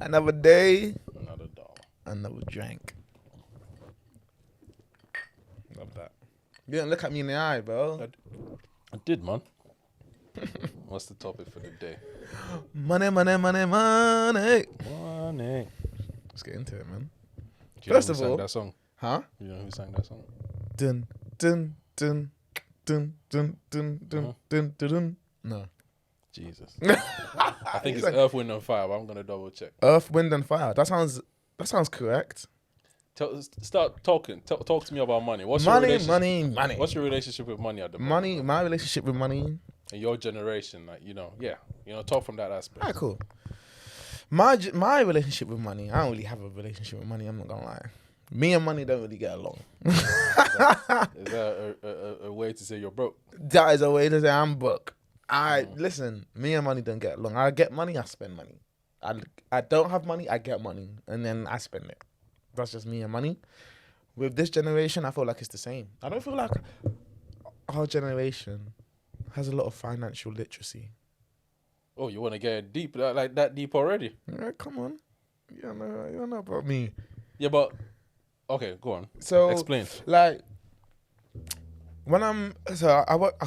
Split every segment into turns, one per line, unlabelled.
Another day,
Another dollar.
another drink. Love that. You didn't look at me in the eye, bro.
I did, man. What's the topic for the day?
Money, money, money, money.
Money.
Let's get into it, man.
Do you
First
know
of
who sang
all-
that song?
Huh?
You know who sang that song?
Dun, dun, dun, dun, dun, dun, dun, dun, dun, dun. No.
Jesus. I think it's Earth, Wind and Fire, but I'm gonna double check.
Earth, Wind and Fire. That sounds correct.
Start talking. Talk to me about money. What's your
Money,
relationship?
money.
What's your relationship with money at the moment?
Money, my relationship with money.
In your generation, like talk from that aspect.
Alright, cool. My relationship with money, I don't really have a relationship with money, I'm not gonna lie. Me and money don't really get along.
Is that a way to say you're broke?
That is a way to say I'm broke. Listen, me and money don't get along. I get money, I spend money. I don't have money, I get money, and then I spend it. That's just me and money. With this generation, I feel like it's the same. I don't feel like our generation has a lot of financial literacy.
Oh, you want to get deep, like that deep already?
Yeah, come on. You don't know about me.
Yeah, but okay, go on.
So
Explain.
Like when I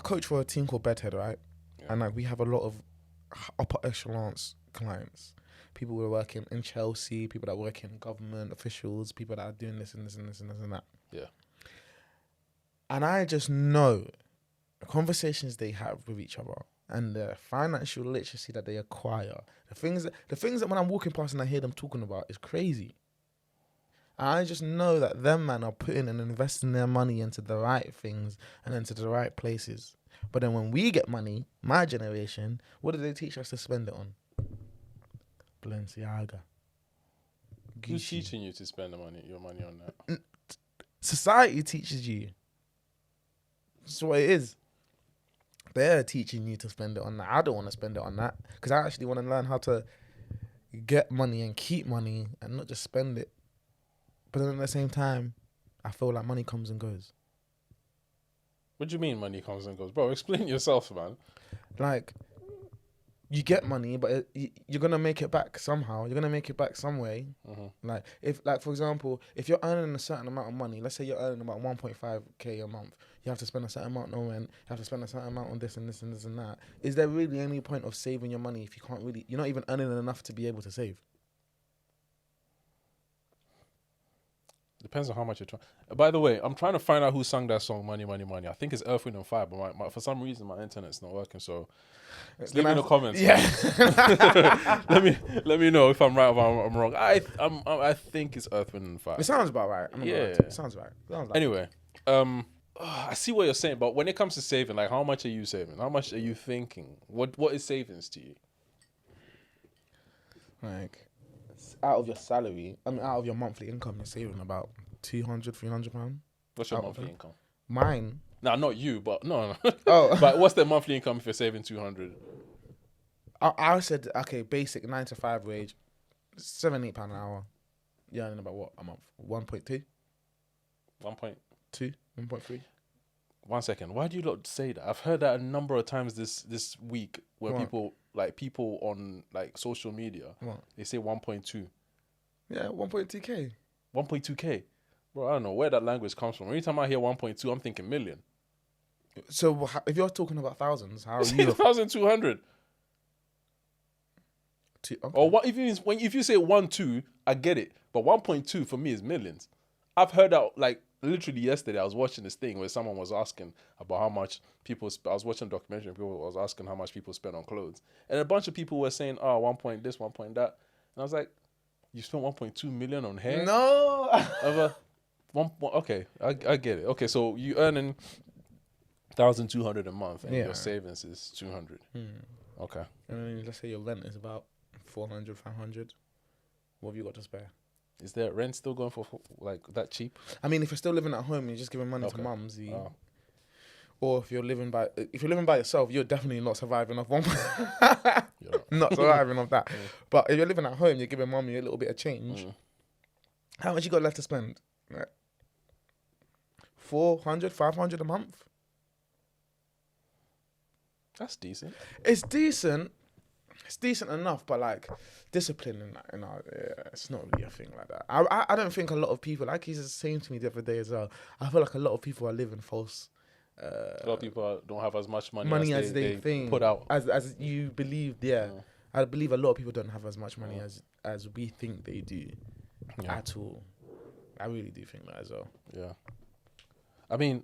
coach for a team called Bedhead, right?
Yeah.
And like we have a lot of upper echelons clients. People who are working in Chelsea, people that work in government, officials, people that are doing this and this and this and this and that.
Yeah.
And I just know the conversations they have with each other and the financial literacy that they acquire, the things that when I'm walking past and I hear them talking about is crazy. And I just know that them man are putting and investing their money into the right things and into the right places. But then when we get money, my generation, what do they teach us to spend it on? Balenciaga.
Who's
Gucci.
teaching you to spend your money on that?
Society teaches you. That's what it is. They're teaching you to spend it on that. I don't want to spend it on that because I actually want to learn how to get money and keep money and not just spend it. But then at the same time, I feel like money comes and goes.
What do you mean money comes and goes? Bro, explain yourself, man.
Like, you get money, but you're going to make it back somehow. You're going to make it back some way.
Mm-hmm.
Like, for example, if you're earning a certain amount of money, let's say you're earning about 1.5k a month, you have to spend a certain amount on rent, you have to spend a certain amount on this and this and this and that. Is there really any point of saving your money if you're not even earning enough to be able to save?
Depends on how much you're trying. By the way, I'm trying to find out who sang that song, Money, Money, Money. I think it's Earth, Wind and Fire, but for some reason my internet's not working, so leave me in the comments.
Yeah.
let me know if I'm right or I'm wrong. I think it's Earth, Wind and Fire.
It sounds about right. It sounds right.
Anyway, I see what you're saying, but when it comes to saving, like how much are you saving? How much are you thinking? What is savings to you?
Like, out of your salary, out of your monthly income, you're saving about 200, 300 pounds.
What's your monthly income?
Mine.
No, not you, but no.
Oh.
But what's the monthly income if you're saving 200?
I said, okay, basic 9 to 5 wage, £7-8 an hour. You're earning about what a month? 1.2?
1.2?
1.3?
1 second. Why do you not say that? I've heard that a number of times this week where people on like social media, they say 1.2.
Yeah, 1.2k.
1.2k. Bro, I don't know where that language comes from. Anytime I hear 1.2, I'm thinking million.
So if you're talking about thousands, how are you?
1,200.
Okay.
Or what if you say 1.2, I get it. But 1.2 for me is millions. I've heard that like literally yesterday. I was watching this thing where someone was asking about how much people. I was watching a documentary. And people was asking how much people spend on clothes, and a bunch of people were saying, "Oh, 1 point this, 1 point that," and I was like, "You spent 1.2 million on hair?"
No.
Okay, I get it. Okay, so you earning 1,200 a month, and your savings is 200. Okay.
And then let's say your rent is about 400, 500. What have you got to spare?
Is there rent still going for like that cheap?
I mean, if you're still living at home, you're just giving money to mums. Or if you're living by yourself, you're definitely not surviving off one. Not surviving off that. But if you're living at home, you're giving mummy a little bit of change. How much you got left to spend? Like 400, 500 a month.
That's decent.
It's decent, It's decent enough, but like discipline in our it's not really a thing like that. I don't think a lot of people, like he's saying to me the other day as well. I feel like a lot of people are living false.
A lot of people don't have as much
Money as they think
put out.
as you believed. Yeah, I believe a lot of people don't have as much money as we think they do at all. I really do think that as well.
Yeah, I mean,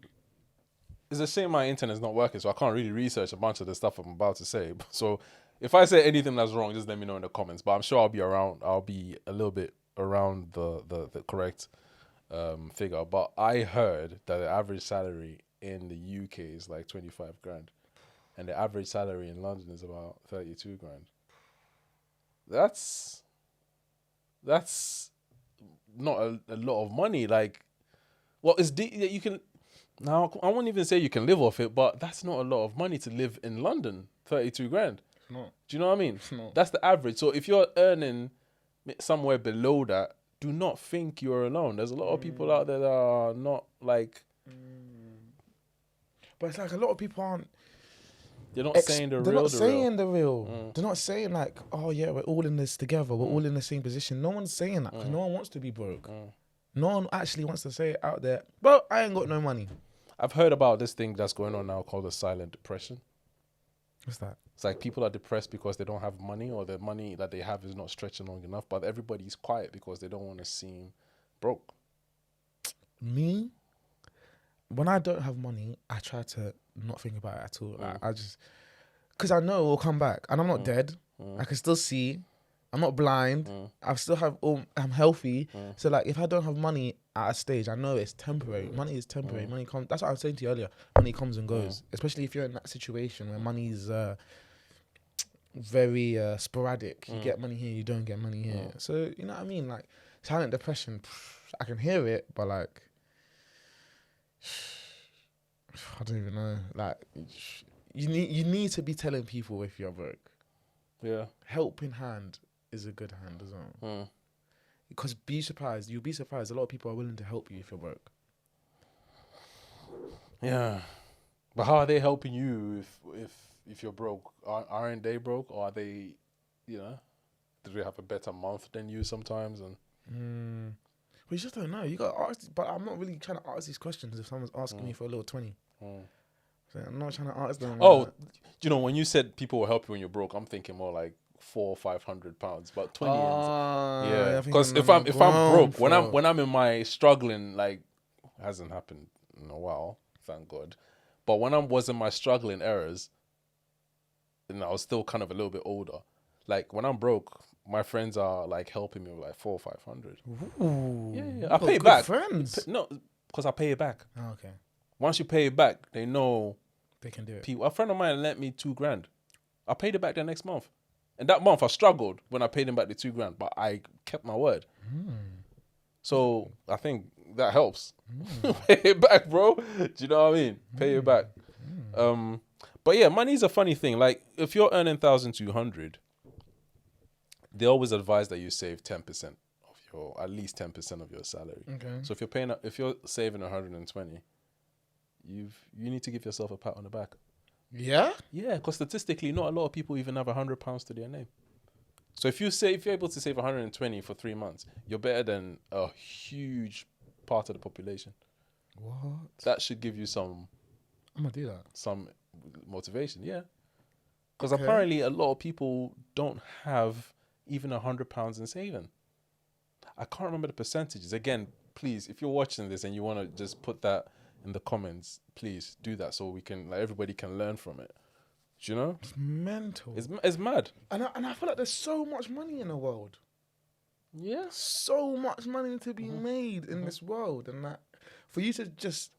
it's a shame my internet's not working, so I can't really research a bunch of the stuff I'm about to say. So if I say anything that's wrong, just let me know in the comments. But I'm sure I'll be around. I'll be a little bit around the correct figure. But I heard that the average salary in the UK is like 25 grand, and the average salary in London is about 32 grand. That's not a lot of money. Like, well, you can. Now, I won't even say you can live off it, but that's not a lot of money to live in London. 32 grand.
It's not.
Do you know what I mean?
It's not.
That's the average. So if you're earning somewhere below that, do not think you're alone. There's a lot of people out there that are not like.
But it's like a lot of people aren't.
They're not saying the real.
They're not
the
saying
real.
the real. They're not saying like, oh yeah, we're all in this together. We're all in the same position. No one's saying that because no one wants to be broke. No one actually wants to say it out there. Well, I ain't got no money.
I've heard about this thing that's going on now called the silent depression.
What's that?
It's like people are depressed because they don't have money, or the money that they have is not stretching long enough, but everybody's quiet because they don't want to seem broke.
Me, when I don't have money, I try to not think about it at all. Like, I just, because I know it will come back, and I'm not dead. I can still see. I'm not blind. I still have. I'm healthy. So like, if I don't have money at a stage, I know it's temporary. Money is temporary. Money comes. That's what I was saying to you earlier. Money comes and goes. Especially if you're in that situation where money is very sporadic. You get money here, you don't get money here. So you know what I mean? Like silent depression. I can hear it, but like, I don't even know. Like, you need to be telling people if you're broke.
Yeah.
Helping hand is a good hand as well. Because you'll be surprised. A lot of people are willing to help you if you're broke.
Yeah. But how are they helping you if you're broke? Aren't they broke, or are they, do they have a better month than you sometimes? And
Well, you just don't know. You got to ask, but I'm not really trying to ask these questions if someone's asking me for a little 20. So I'm not trying to ask them.
When you said people will help you when you're broke, I'm thinking more like £400 or £500, but 20. Yeah, because if I'm broke, when I'm in my struggling, like hasn't happened in a while, thank God. But when I was in my struggling eras, and I was still kind of a little bit older, like when I'm broke, my friends are like helping me with like 400 or 500.
Ooh,
yeah. I pay it back.
Friends?
No, because I pay it back.
Oh, okay.
Once you pay it back, they know
they can do it.
A friend of mine lent me £2,000. I paid it back the next month. And that month I struggled when I paid him back the £2,000, but I kept my word. So I think that helps. Pay it back, bro. Do you know what I mean? Pay it back. But yeah, money's a funny thing. Like if you're earning 1,200, they always advise that you save 10% of at least 10% of your salary.
Okay.
So if you're saving 120, you need to give yourself a pat on the back.
Yeah?
Yeah, because statistically, not a lot of people even have £100 to their name. So if you're able to save 120 for 3 months, you're better than a huge part of the population.
What?
That should give you some.
I'm gonna do that.
Some motivation, yeah. Because apparently a lot of people don't have even £100 in saving. I can't remember the percentages. Again, please, if you're watching this and you want to just put that in the comments, please do that so we can, like, everybody can learn from it. Do you know?
It's mental.
It's mad.
And I feel like there's so much money in the world.
Yeah.
So much money to be made in this world. And that for you to just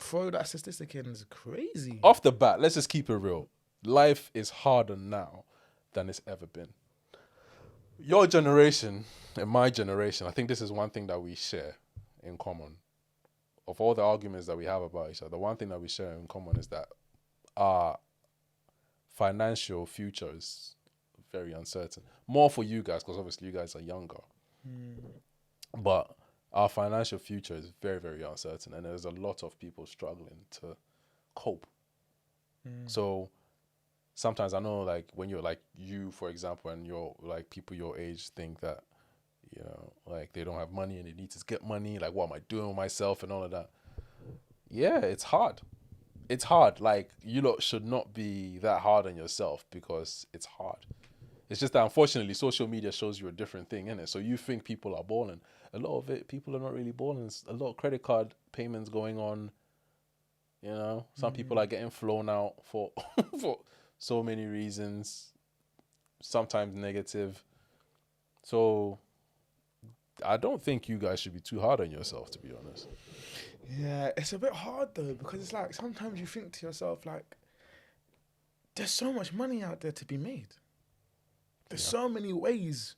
throw that statistic in is crazy.
Off the bat, let's just keep it real. Life is harder now than it's ever been. Your generation and my generation, I think this is one thing that we share in common. Of all the arguments that we have about each other, the one thing that we share in common is that our financial future is very uncertain. More for you guys, because obviously you guys are younger. But our financial future is very, very uncertain, and there's a lot of people struggling to cope. So sometimes I know, like, when you're like you, for example, and you're like people your age think that, you know, like they don't have money and they need to get money. Like, what am I doing with myself and all of that? Yeah, it's hard. It's hard. Like, you lot should not be that hard on yourself because it's hard. It's just that unfortunately social media shows you a different thing, innit? So you think people are balling. A lot of it, people are not really balling. There's a lot of credit card payments going on. You know, some people are getting flown out for for so many reasons, sometimes negative. So I don't think you guys should be too hard on yourself, to be honest.
Yeah, it's a bit hard though, because it's like sometimes you think to yourself like, there's so much money out there to be made. There's so many ways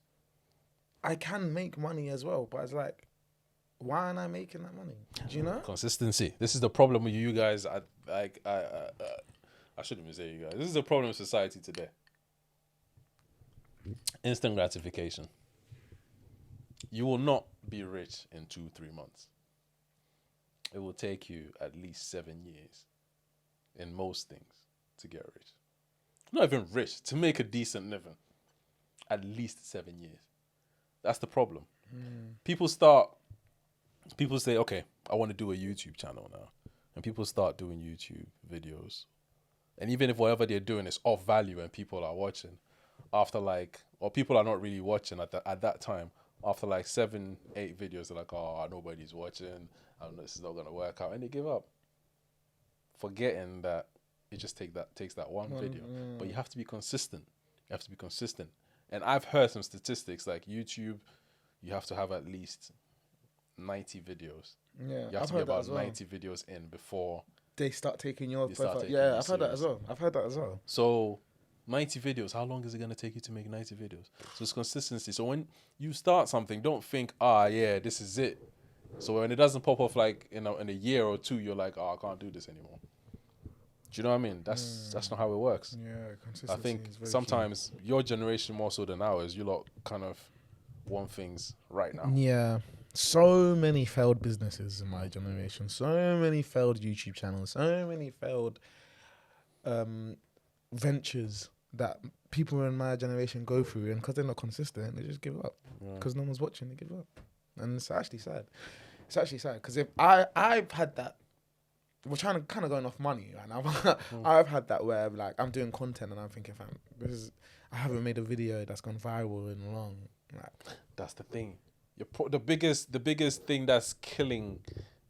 I can make money as well, but it's like, why aren't I making that money? Do you know?
Consistency. This is the problem with you guys. I shouldn't even say you guys. This is the problem with society today. Instant gratification. You will not be rich in 2-3 months. It will take you at least 7 years in most things to get rich. Not even rich, to make a decent living. At least 7 years. That's the problem. People say, okay, I want to do a YouTube channel now. And people start doing YouTube videos. And even if whatever they're doing is of value and people are watching, after like, or people are not really watching at that time, after like 7-8 videos, they're like, oh, nobody's watching, this is not going to work out. And they give up. Forgetting that it just takes that one video. But you have to be consistent. You have to be consistent. And I've heard some statistics like YouTube, you have to have at least 90 videos.
Yeah,
You have to be about 90 videos in before
they start taking your profile.
taking
Yeah,
you
I've heard that as well. I've heard that as well.
So 90 videos, how long is it going to take you to make 90 videos? So it's consistency. So when you start something, don't think, yeah, this is it. So when it doesn't pop off like in a year or two, you're like, I can't do this anymore. Do you know what I mean? That's not how it works.
Yeah, consistency.
I think
is very
sometimes your generation more so than ours, you lot kind of want things right now.
Yeah. So many failed businesses in my generation. So many failed YouTube channels. So many failed ventures that people in my generation go through, and because they're not consistent, they just give up. Because no one's watching, they give up, and it's actually sad. It's actually sad because if I've had that. We're trying to kind of going off money right now. I've had that where like I'm doing content and I'm thinking, fam, I haven't made a video that's gone viral in long. Like,
that's the thing. The biggest thing that's killing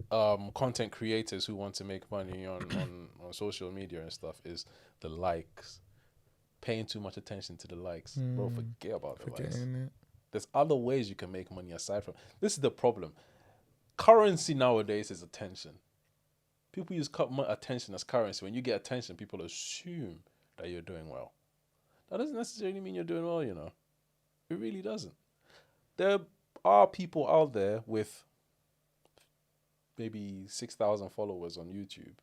content creators who want to make money on social media and stuff is the likes. Paying too much attention to the likes. Bro, forget about the likes.
it.
There's other ways you can make money aside from. This is the problem. Currency nowadays is attention. People use attention as currency. When you get attention, people assume that you're doing well. That doesn't necessarily mean you're doing well, you know. It really doesn't. There are people out there with maybe 6,000 followers on YouTube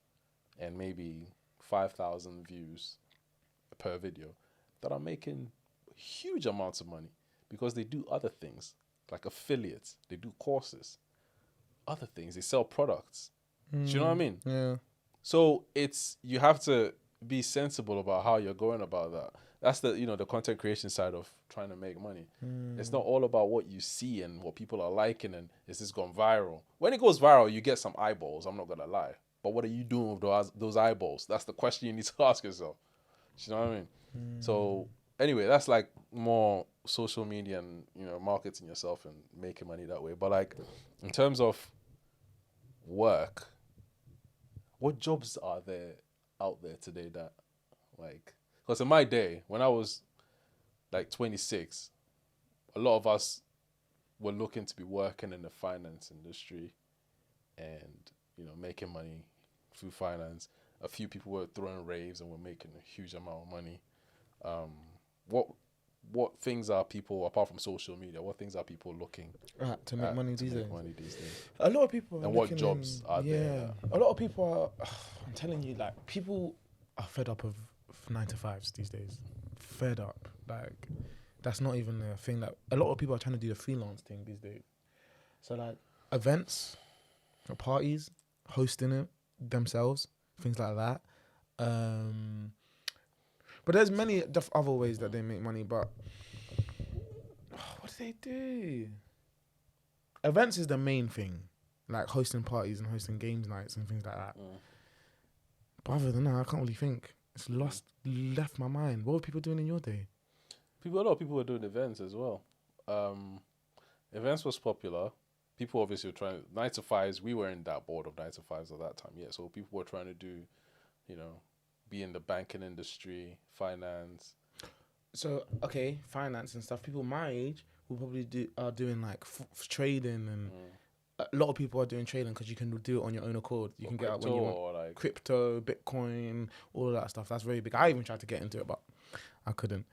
and maybe 5,000 views per video that are making huge amounts of money because they do other things like affiliates. They do courses, other things. They sell products. Do you know what I mean?
Yeah.
So you have to be sensible about how you're going about that. That's the content creation side of trying to make money. It's not all about what you see and what people are liking and is this gone viral. When it goes viral, you get some eyeballs. I'm not gonna lie. But what are you doing with those eyeballs? That's the question you need to ask yourself. Do you know what I mean? So anyway, that's like more social media and marketing yourself and making money that way. But like in terms of work, what jobs are there out there today that like, because in my day when I was like 26, a lot of us were looking to be working in the finance industry and making money through finance. A few people were throwing raves and were making a huge amount of money. What things are people, apart from social media, what things are people looking
to make money these days?
A
lot of people are
and what jobs are there?
A lot of people are, I'm telling you, like, people are fed up of 9-to-5s these days. Fed up. Like, that's not even a thing. That a lot of people are trying to do the freelance thing these days. So, like, events, parties, hosting it themselves, things like that. But there's many other ways that they make money. But what do they do? Events is the main thing, like hosting parties and hosting games nights and things like that. But other than that, I can't really think. It's left my mind. What were people doing in your day?
A lot of people were doing events as well. Events was popular. People obviously were trying 9 to 5s. We were in that board of 9 to 5s at that time. Yeah, so people were trying to do, be in the banking industry, finance.
So okay, finance and stuff. People my age will probably are doing like trading, and a lot of people are doing trading because you can do it on your own accord. You can get out when you want.
Like
Crypto, Bitcoin, all of that stuff. That's very big. I even tried to get into it, but I couldn't.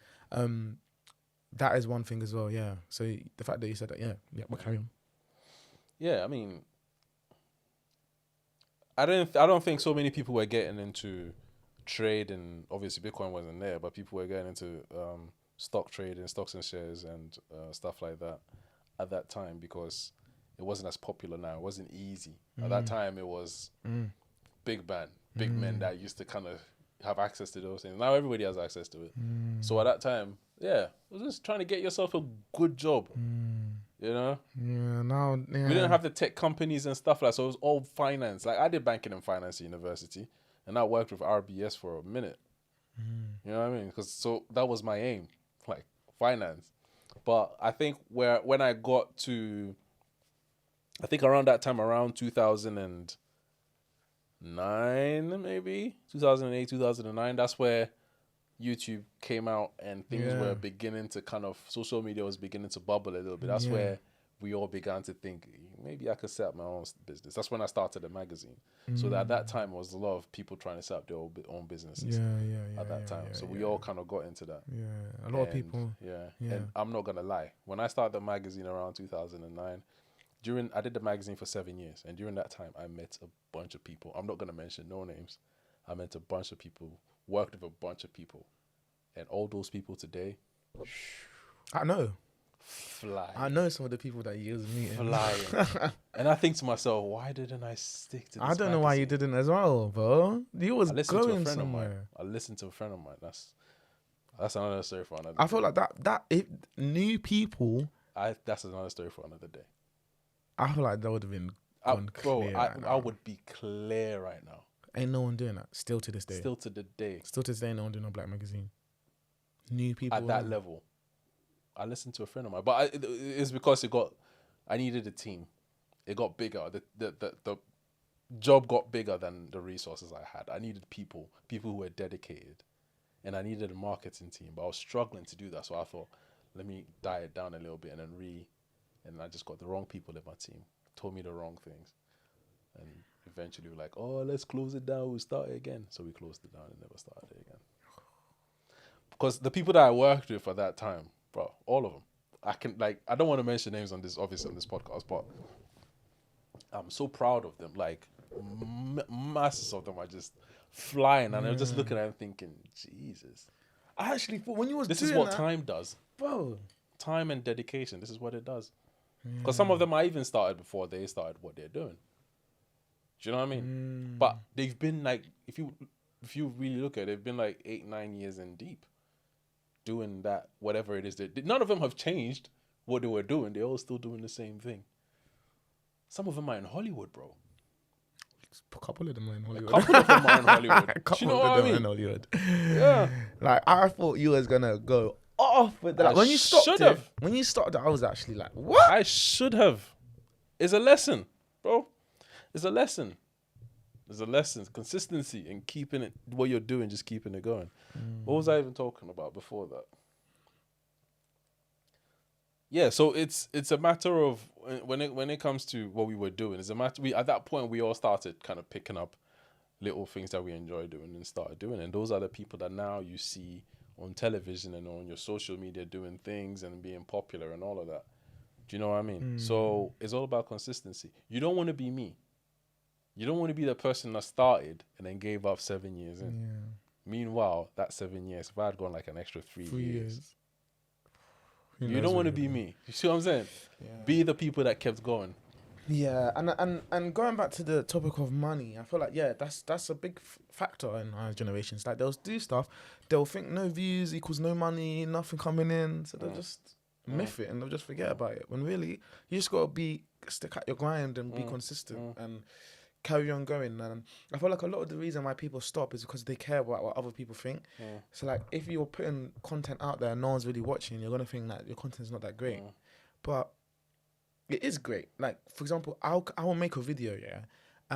That is one thing as well. Yeah. So the fact that you said that, yeah, we'll carry on.
Yeah, I mean, I don't think so many people were getting into trade, and obviously Bitcoin wasn't there, but people were getting into stock trading, stocks and shares, and stuff like that at that time, because it wasn't as popular now. It wasn't easy. At that time, it was big men that used to kind of have access to those things. Now everybody has access to it. So at that time, yeah, it was just trying to get yourself a good job.
Yeah, now
we didn't have the tech companies and stuff like that, so it was all finance. Like I did banking and finance at university, and I worked with RBS for a minute. You know what I mean? Because so that was my aim, like finance. But I think when I got to, I think around that time, around 2009, maybe 2008, 2009, that's where YouTube came out and things were beginning to social media was beginning to bubble a little bit. That's where we all began to think, maybe I could set up my own business. That's when I started a magazine. So at that time, it was a lot of people trying to set up their own businesses at that time. So we all kind of got into that.
Yeah, a lot of people.
Yeah, and I'm not going to lie. When I started the magazine around 2009, I did the magazine for 7 years. And during that time, I met a bunch of people. I'm not going to mention no names. I met a bunch of people, worked with a bunch of people. And all those people today,
I know.
Fly.
I know some of the people that you was meeting.
Flying. And I think to myself, why didn't I stick to this
I don't know why you didn't as well, bro. You was going somewhere.
Of mine. I listened to a friend of mine. That's another story for another
day. I feel like that if new people...
that's another story for another day.
I feel like that would have been gone clear.
I would be clear right now.
Ain't no one doing that. Still to this day.
Still to today, no
one doing a black magazine. New people
at that level. I listened to a friend of mine, but it's because I needed a team. It got bigger. The job got bigger than the resources I had. I needed people who were dedicated, and I needed a marketing team. But I was struggling to do that, so I thought, let me diet down a little bit, and I just got the wrong people in my team. Told me the wrong things, and eventually we're like, oh, let's close it down. We'll start it again. So we closed it down and never started it again. Because the people that I worked with at that time, bro, all of them, I don't want to mention names on this podcast, but I'm so proud of them. Like, masses of them are just flying, and I'm just looking at them thinking, Jesus.
I actually thought when you was
this
doing
is what
that,
time does,
bro.
Time and dedication. This is what it does. Because some of them I even started before they started what they're doing. Do you know what I mean? But they've been like, if you really look at it, they've been like 8-9 years in deep doing that, whatever it is. None of them have changed what they were doing. They're all still doing the same thing. Some of them are in Hollywood, bro.
A couple of them are in Hollywood.
A couple of them are in Hollywood. Do you know what I mean?
In Hollywood.
Yeah.
Like, I thought you was going to go off with that. When you stopped it, I was actually like, what?
I should have. It's a lesson, bro. It's a lesson. There's a lesson. Consistency and keeping it, what you're doing, just keeping it going. What was I even talking about before that? Yeah, so it's a matter of when it comes to what we were doing. It's a matter. At that point we all started kind of picking up little things that we enjoy doing and started doing. And those are the people that now you see on television and on your social media doing things and being popular and all of that. Do you know what I mean? So it's all about consistency. You don't want to be me. You don't want to be the person that started and then gave up 7 years in.
Yeah.
Meanwhile, that 7 years, if I had gone like an extra 3 years.
Who
You don't want to be me. You see what I'm saying?
Yeah.
Be the people that kept going.
Yeah, and going back to the topic of money, I feel like that's a big factor in our generations. Like they'll do stuff, they'll think no views equals no money, nothing coming in, so they'll just myth it and they'll just forget about it. When really you just gotta stick at your grind and be consistent and carry on going. And I feel like a lot of the reason why people stop is because they care about what other people think. So like if you're putting content out there and no one's really watching, you're gonna think that your content's not that great, but it is great. Like, for example, I will make a video, and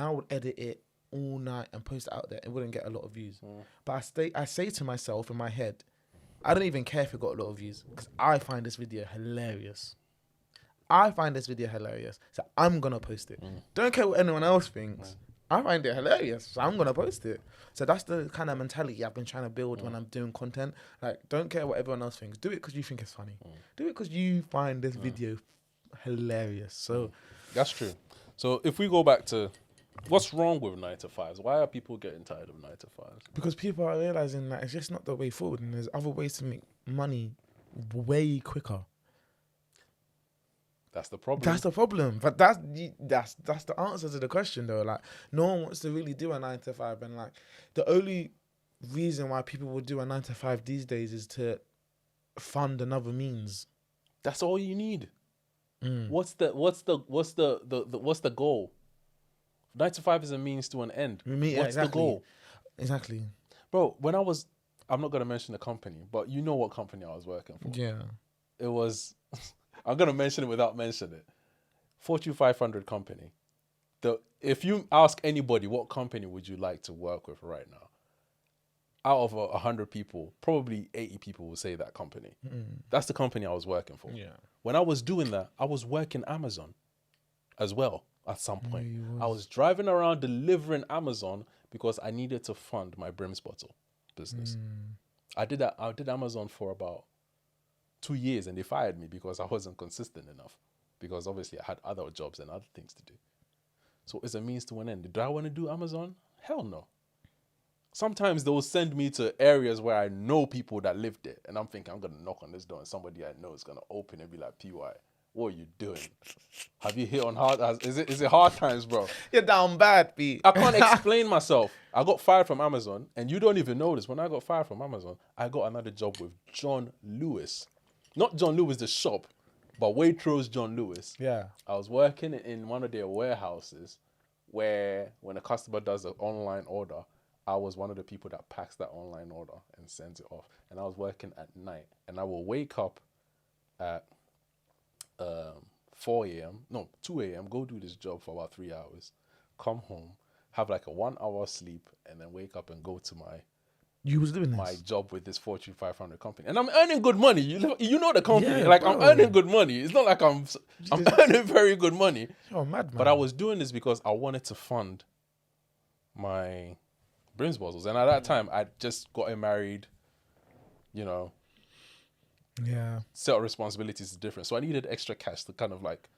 I would edit it all night and post it out there. It wouldn't get a lot of views. But I say to myself in my head, I don't even care if it got a lot of views because I find this video hilarious. So I'm going to post it. Don't care what anyone else thinks. I find it hilarious, so I'm going to post it. So that's the kind of mentality I've been trying to build when I'm doing content. Like, don't care what everyone else thinks. Do it because you think it's funny. Do it because you find this video hilarious. So
that's true. So if we go back to what's wrong with 9 to 5s, why are people getting tired of 9 to 5s?
Because people are realizing that it's just not the way forward, and there's other ways to make money way quicker.
That's the problem.
That's the problem. But that's the answer to the question though. Like no one wants to really do a 9 to 5, and like the only reason why people would do a 9 to 5 these days is to fund another means.
That's all you need. What's the goal? 9 to 5 is a means to an end. What's the goal?
Exactly.
Bro, I'm not gonna mention the company, but you know what company I was working for.
Yeah.
It was I'm gonna mention it without mentioning it. Fortune 500 company. If you ask anybody what company would you like to work with right now, out of 100 people, probably 80 people will say that company. That's the company I was working for.
Yeah.
When I was doing that, I was working Amazon as well at some point. I was driving around delivering Amazon because I needed to fund my Brims bottle business. I did Amazon for about 2 years and they fired me because I wasn't consistent enough. Because obviously I had other jobs and other things to do. So it's a means to an end. Do I want to do Amazon? Hell no. Sometimes they'll send me to areas where I know people that live there. And I'm thinking, I'm going to knock on this door and somebody I know is going to open and be like, PY, what are you doing? Have you hit on hard? Is it hard times, bro?
You're down bad, B.
I can't explain myself. I got fired from Amazon and you don't even know this. When I got fired from Amazon, I got another job with John Lewis. Not John Lewis, the shop, but Waitrose John Lewis.
Yeah.
I was working in one of their warehouses where when a customer does an online order, I was one of the people that packs that online order and sends it off. And I was working at night. And I will wake up at 2 a.m., go do this job for about 3 hours, come home, have like a 1 hour sleep, and then wake up and go to
You was doing
my
this?
job with this Fortune 500 company. And I'm earning good money. You know the company.
Yeah,
like,
bro.
I'm earning good money. It's not like I'm earning very good money.
You're mad, man.
But I was doing this because I wanted to fund my Brims bottles. And at that time, I just gotten married,
Yeah.
set of responsibilities is different. So I needed extra cash to kind of like,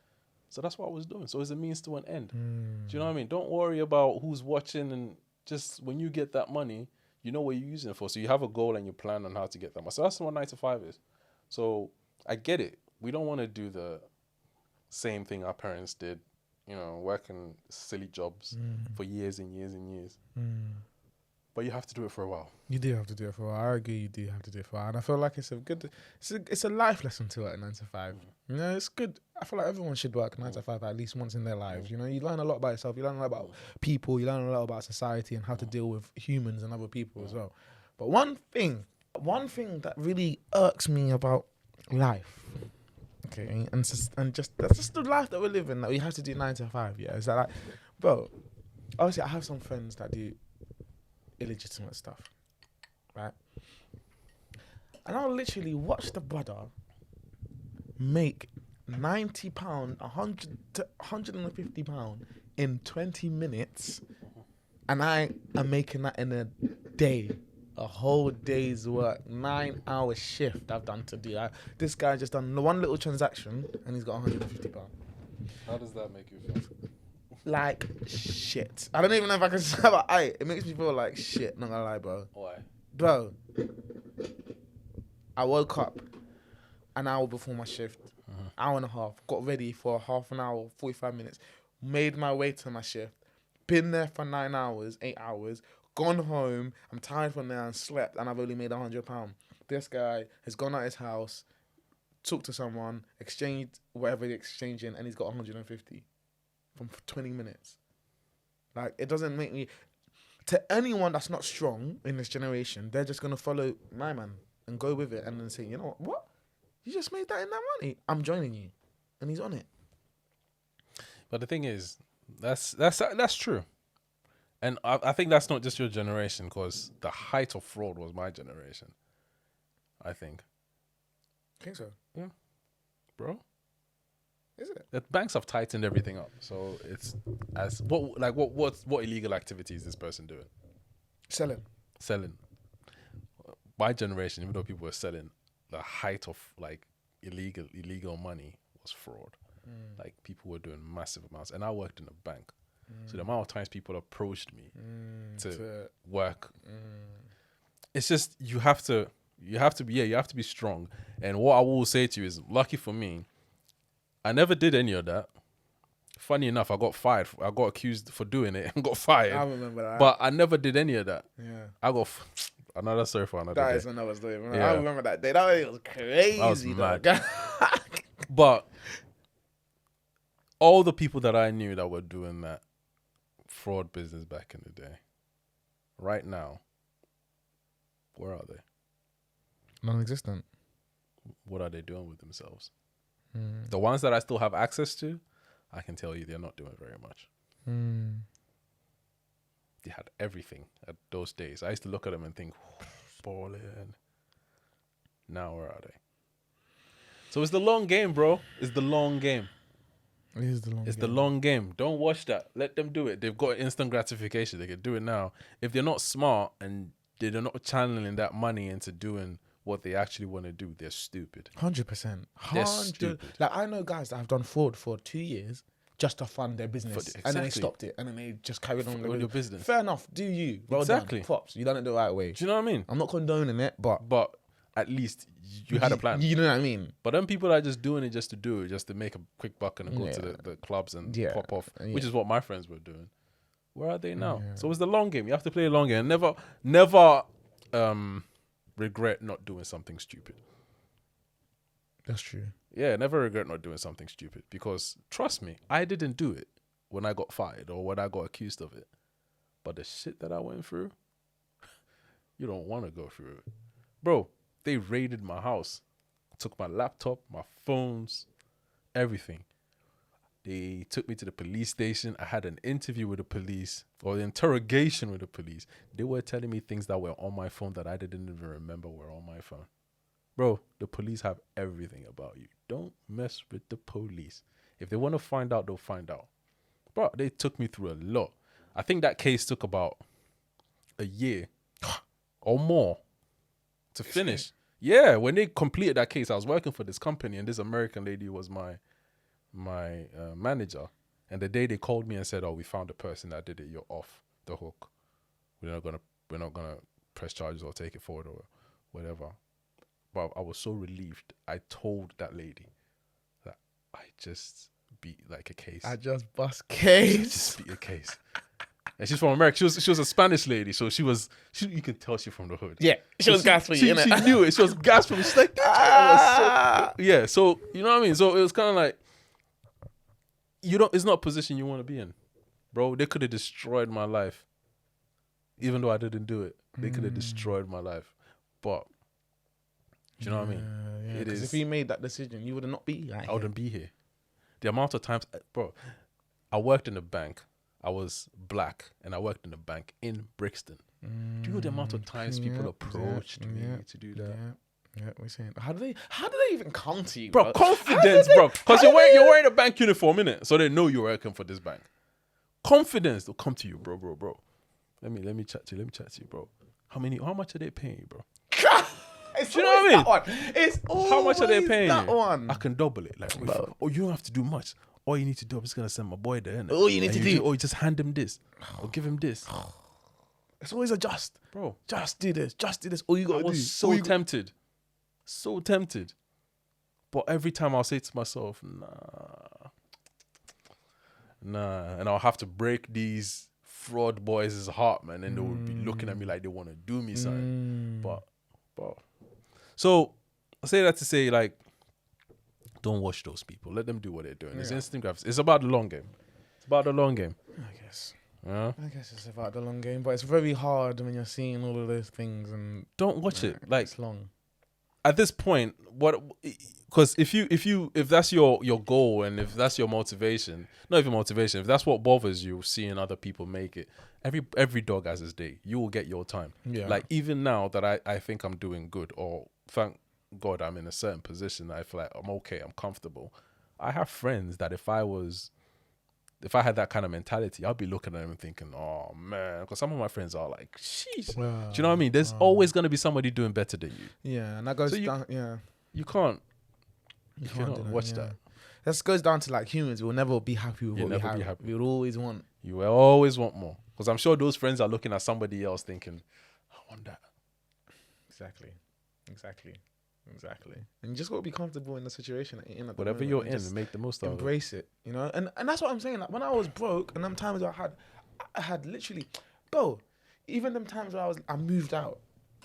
so that's what I was doing. So it's a means to an end. Do you know what I mean? Don't worry about who's watching, and just when you get that money, you know what you're using it for. So you have a goal and you plan on how to get that money. So that's what 9 to 5 is. So I get it. We don't want to do the same thing our parents did, working silly jobs for years and years and years. But you have to do it for a while.
You do have to do it for a while. I agree. You do have to do it for a while, and I feel like it's a life lesson to work 9 to 5. It's good. I feel like everyone should work 9 to 5 at least once in their lives. You learn a lot about yourself. You learn a lot about people. You learn a lot about society and how to deal with humans and other people as well. But one thing that really irks me about life, okay, and just that's just the life that we're living. That we have to do 9 to 5. Yeah, is that like, bro? Obviously, I have some friends that do illegitimate stuff, right? And I'll literally watch the brother make £90, £100 to £150 in 20 minutes, and I am making that in a day, a whole day's work, 9-hour shift I've done to do that. This guy just done one little transaction and he's got £150.
How does that make you feel?
Like shit. I don't even know if I can say about it makes me feel like shit, not gonna lie, bro.
Why?
Bro, I woke up an hour before my shift. hour and a half, got ready for half an hour, 45 minutes, made my way to my shift, been there for 9 hours, 8 hours, gone home, I'm tired from there and slept, and I've only made £100. This guy has gone out his house, talked to someone, exchanged whatever they're exchanging, and he's got 150 from 20 minutes. Like, it doesn't make me... To anyone that's not strong in this generation, they're just going to follow my man and go with it and then say, you know what? You just made that in that money. I'm joining you. And he's on it.
But the thing is, that's true. And I think that's not just your generation, because the height of fraud was my generation, I think.
I think so.
Yeah. Bro.
Is it?
The banks have tightened everything up. So it's as what illegal activity is this person doing? Selling. My generation, even though people were selling, the height of like illegal money was fraud. Like people were doing massive amounts, and I worked in a bank. So the amount of times people approached me to work, it's just you have to be strong. And what I will say to you is, lucky for me, I never did any of that. Funny enough, I got fired. I got accused for doing it and got fired.
I remember that.
But I never did any of that.
Yeah.
I got another story for another day.
That is another story.
Yeah.
I remember that day. That day was crazy.
That was mad.
Dog.
But all the people that I knew that were doing that fraud business back in the day, right now, where are they?
Non-existent.
What are they doing with themselves? The ones that I still have access to, I can tell you they're not doing very much. They had everything at those days. I used to look at them and think, balling. Now where are they? So it's the long game, bro. It's the long game.
It is the long
It's
game.
the long game. Don't watch that. Let them do it. They've got instant gratification. They can do it now. If they're not smart and they're not channeling that money into doing what they actually want to do, they're stupid.
100%.
They're stupid.
Like, I know guys that have done fraud for 2 years just to fund their business, and then they
Exactly.
stopped it, and then they just carried on
with your business.
Fair enough. Do you? Well
Exactly.
done. Props. You done it the right way.
Do you know what I mean?
I'm not condoning it, but
at least you had a plan.
You know what I mean?
But then people are just doing it just to do it, just to make a quick buck and go to the clubs and pop off, which is what my friends were doing. Where are they now?
Yeah.
So it's the long game. You have to play a long game. Never regret not doing something stupid.
That's true.
Yeah, never regret not doing something stupid, because trust me, I didn't do it when I got fired or when I got accused of it. But the shit that I went through, you don't want to go through it. Bro, they raided my house, took my laptop, my phones, everything. They took me to the police station. I had an interview with the police, or the interrogation with the police. They were telling me things that were on my phone that I didn't even remember were on my phone. Bro, the police have everything about you. Don't mess with the police. If they want to find out, they'll find out. Bro, they took me through a lot. I think that case took about a year or more to finish. Yeah, when they completed that case, I was working for this company, and this American lady was my manager. And the day they called me and said, "Oh, we found the person that did it. You're off the hook. We're not gonna press charges or take it forward or whatever." But I was so relieved. I told that lady that I just beat like a case.
I just bust case.
Just beat a case. And she's from America. She was a Spanish lady, so she you can tell she's from the hood.
Yeah, she was gas for you, innit?
She knew it. She was gas for me. She's like, yeah. So you know what I mean. So it was kind of like, it's not a position you want to be in, bro. They could have destroyed my life, even though I didn't do it. They could have destroyed my life, but do you know what I mean?
Yeah, because if you made that decision, you would not be like
I wouldn't be here. The amount of times, bro, I worked in a bank. I was black, and I worked in a bank in Brixton. Do you know the amount of times people approached me to do that?
Yeah, we're saying. How do they even come to you,
bro? Confidence, bro. Because you're wearing a bank uniform, innit? So they know you're working for this bank. Confidence, they'll come to you, bro. Let me chat to you, bro. How much are they paying you, bro?
Do
you know what I mean?
It's
how much are they paying
that
you?
one.
I can double it. Like, you don't have to do much. All you need to do, I'm just gonna send my boy there, innit?
All you need to do,
or you just hand him this, or give him this.
It's always a
bro.
Just do this. All you gotta do.
I was so tempted. But every time I'll say to myself, nah. And I'll have to break these fraud boys' heart, man. And they will be looking at me like they want to do me something. But. So, I say that to say, like, don't watch those people. Let them do what they're doing. It's instant graphics. It's about the long game. I
guess.
Yeah.
I guess it's about the long game, but it's very hard when you're seeing all of those things and
don't watch it. Like,
it's long.
At this point, because if that's your goal and if that's your motivation, not even motivation, if that's what bothers you, seeing other people make it, every dog has his day. You will get your time. Yeah. Like, even now that I think I'm doing good, or thank God I'm in a certain position that I feel like I'm okay, I'm comfortable. I have friends that if I had that kind of mentality, I'd be looking at them and thinking, oh man, because some of my friends are like, sheesh. Do you know what I mean? There's always going to be somebody doing better than you.
Yeah, and that goes down. Yeah,
you can't watch that.
That goes down to, like, humans. We'll never be happy with what we have. We will always want.
You will always want more, because I'm sure those friends are looking at somebody else thinking, I want that.
Exactly. And you just got to be comfortable in the situation that you're in.
Whatever you're in, make the most of it.
Embrace it, you know? And that's what I'm saying. Like, when I was broke, and them times I had literally, bro, even them times where I moved out,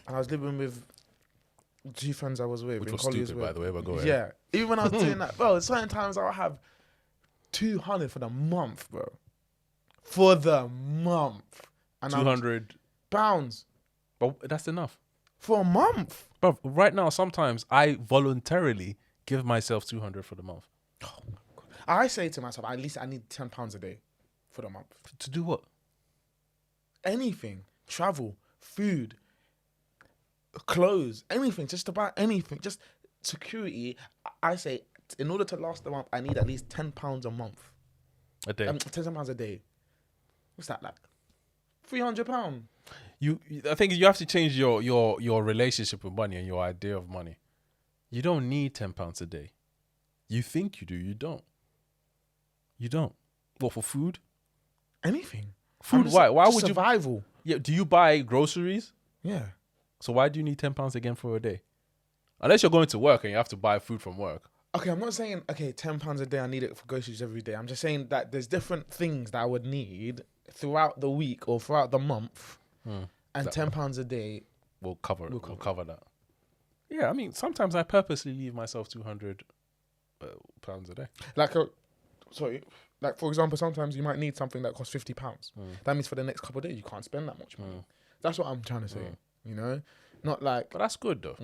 and I was living with 2 friends I was with.
Which was stupid, by the way, but go ahead.
Yeah. Even when I was doing that, bro, certain times I'll have 200 for the month, bro. For the month. And
200
pounds.
But that's enough.
For a month.
But right now, sometimes I voluntarily give myself 200 for the month.
Oh my God. I say to myself, at least I need £10 a day for the month.
To do what?
Anything. Travel, food, clothes, anything. Just about anything. Just security. I say, in order to last the month, I need at least £10 a month.
A day?
£10 a day. What's that, like? £300.
I think you have to change your relationship with money and your idea of money. You don't need £10 a day. You think you do. You don't. What, for food?
Anything.
Food? Why? Why would
survival.
Yeah. Do you buy groceries?
Yeah.
So why do you need £10 again for a day? Unless you're going to work and you have to buy food from work.
Okay, I'm not saying £10 a day. I need it for groceries every day. I'm just saying that there's different things that I would need throughout the week or throughout the month. And £10 a day
will cover that. Yeah, I mean, sometimes I purposely leave myself £200 a day.
Like, for example, sometimes you might need something that costs £50. That means for the next couple of days you can't spend that much money. That's what I'm trying to say. You know, not like.
But that's good though.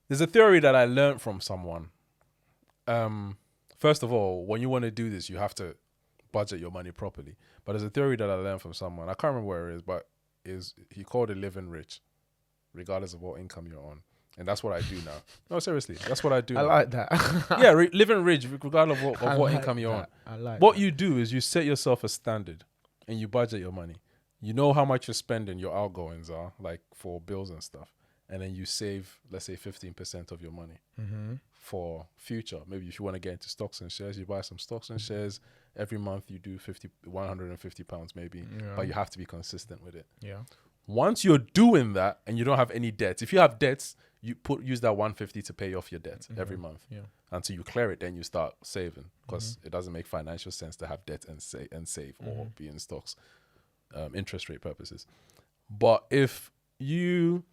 There's a theory that I learned from someone. First of all, when you want to do this, you have to budget your money properly. But there's a theory that I learned from someone. I can't remember where it is, but he called it living rich, regardless of what income you're on. And that's what I do now. No, seriously, that's what I do.
I like that.
Yeah, living rich, regardless of what income you're on.
I like
what you do is you set yourself a standard and you budget your money. You know how much you're spending, your outgoings are, like for bills and stuff. And then you save, let's say, 15% of your money for future. Maybe if you want to get into stocks and shares, you buy some stocks and shares. Every month you do £150 maybe, but you have to be consistent with it.
Yeah.
Once you're doing that and you don't have any debts, if you have debts, you use that 150 to pay off your debt every month. Yeah. Until you clear it, then you start saving, because it doesn't make financial sense to have debt and save or be in stocks, interest rate purposes. But if you